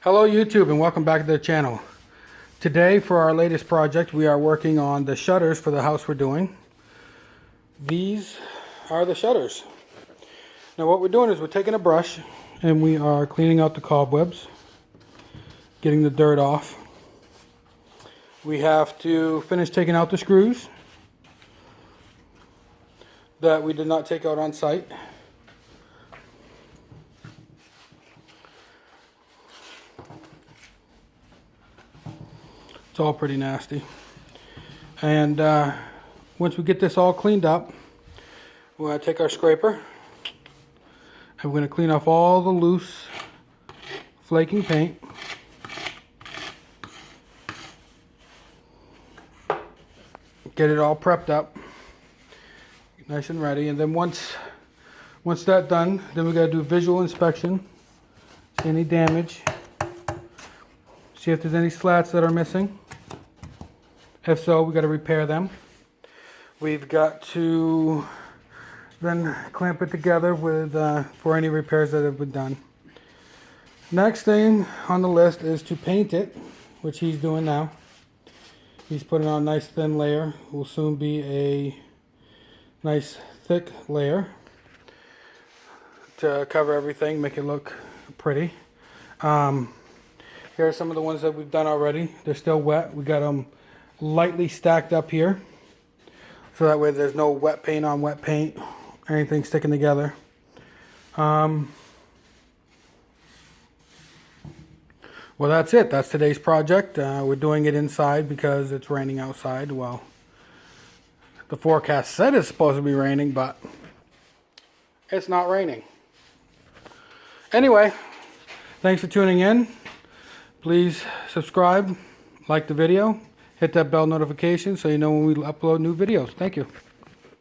Hello YouTube and welcome back to the channel. Today for our latest project we are working on the shutters for the house we're doing. These are the shutters. Now what we're doing is we're taking a brush and we are cleaning out the cobwebs, getting the dirt off. We have to finish taking out the screws that we did not take out on site. It's all pretty nasty. And once we get this all cleaned up, we're going to take our scraper and we're going to clean off all the loose flaking paint. Get it all prepped up, nice and ready. And then once that's done, then we got to do visual inspection, see any damage, see if there's any slats that are missing. If so, we got to repair them. We've got to then clamp it together with for any repairs that have been done. Next thing on the list is to paint it, which he's doing now. He's putting on a nice thin layer. Will soon be a nice thick layer to cover everything, make it look pretty. Here are some of the ones that we've done already. They're still wet. We got them lightly stacked up here, so that way there's no wet paint on wet paint, anything sticking together. Well, that's it. That's today's project. We're doing it inside because it's raining outside. Well, the forecast said it's supposed to be raining, but it's not raining. Anyway, thanks for tuning in. Please subscribe, like the video, hit that bell notification so you know when we upload new videos. Thank you.